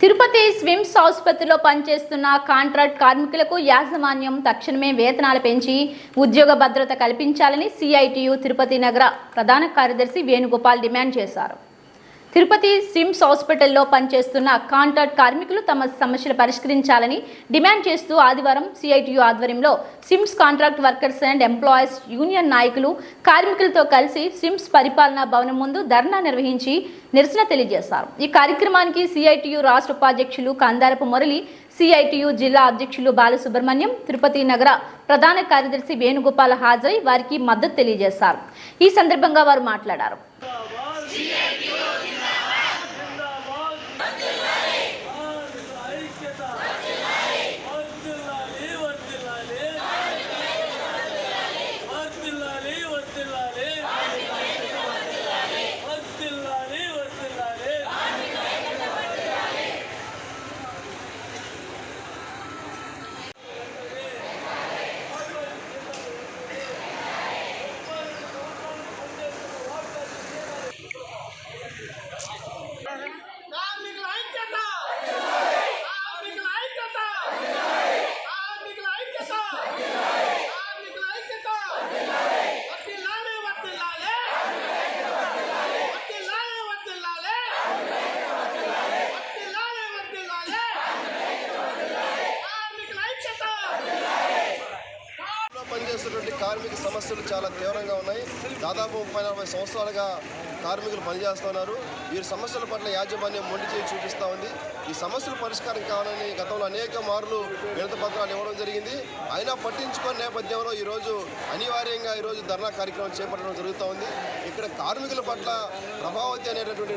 తిరుపతి స్విమ్స్ ఆసుపత్రిలో పనిచేస్తున్న కాంట్రాక్ట్ కార్మికులకు యాజమాన్యం తక్షణమే వేతనాలు పెంచి ఉద్యోగ భద్రత కల్పించాలని సిఐటియు తిరుపతి నగర ప్రధాన కార్యదర్శి వేణుగోపాల్ డిమాండ్ చేశారు. తిరుపతి స్విమ్స్ హాస్పిటల్లో పనిచేస్తున్న కాంట్రాక్ట్ కార్మికులు తమ సమస్యలు పరిష్కరించాలని డిమాండ్ చేస్తూ ఆదివారం సిఐటియు ఆధ్వర్యంలో SVIMS contract workers and employees union నాయకులు కార్మికులతో కలిసి స్విమ్స్ పరిపాలనా భవనం ముందు ధర్నా నిర్వహించి నిరసన తెలియజేశారు. ఈ కార్యక్రమానికి సిఐటియు రాష్ట్ర ఉపాధ్యక్షులు కందారపు మురళి, సిఐటియు జిల్లా అధ్యక్షులు బాలసుబ్రహ్మణ్యం, తిరుపతి నగర ప్రధాన కార్యదర్శి వేణుగోపాల్ హాజరై వారికి మద్దతు తెలియజేశారు. ఈ సందర్భంగా వారు మాట్లాడారు. పనిచేస్తున్నటువంటి కార్మిక సమస్యలు చాలా తీవ్రంగా ఉన్నాయి. దాదాపు 30-40 సంవత్సరాలుగా కార్మికులు పనిచేస్తున్నారు. వీరి సమస్యల పట్ల యాజమాన్యం మొండి చేయి చూపిస్తూ ఉంది. ఈ సమస్యల పరిష్కారం కావాలని గతంలో అనేక మార్లు వినతి పత్రాలు ఇవ్వడం జరిగింది. అయినా పట్టించుకునే నేపథ్యంలో ఈరోజు అనివార్యంగా ధర్నా కార్యక్రమం చేపట్టడం జరుగుతూ ఉంది. ఇక్కడ కార్మికుల పట్ల ప్రభావతి అనేటటువంటి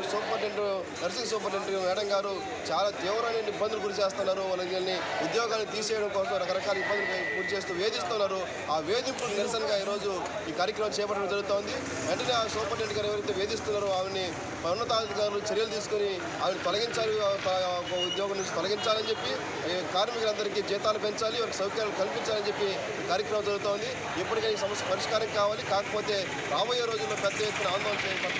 నర్సింగ్ సూపరింటెండెంట్ మేడం గారు చాలా తీవ్రమైన ఇబ్బందులు గురి చేస్తున్నారు. వాళ్ళని ఉద్యోగాలు తీసేయడం కోసం రకరకాల ఇబ్బందులు గురి చేస్తూ వేధిస్తున్నారు. ఆ వేధింపులకు నిరసనగా ఈరోజు ఈ కార్యక్రమం చేపట్టడం జరుగుతోంది. వెంటనే ఆ సూపరింటెండెంట్ గారు ఎవరైతే వేధిస్తున్నారో ఆవిడని ఉన్నతాధికారులు చర్యలు తీసుకొని ఆవిడ తొలగించాలి, ఉద్యోగం నుంచి తొలగించాలని చెప్పి కార్మికులందరికీ జీతాలు పెంచాలి, వారికి సౌకర్యాలు కల్పించాలని చెప్పి ఈ కార్యక్రమం జరుగుతోంది. ఇప్పటికైనా ఈ సమస్య పరిష్కారం కావాలి. కాకపోతే రాబోయే రోజుల్లో పెద్ద ఎత్తున ఆందోళన చేయబడతాం.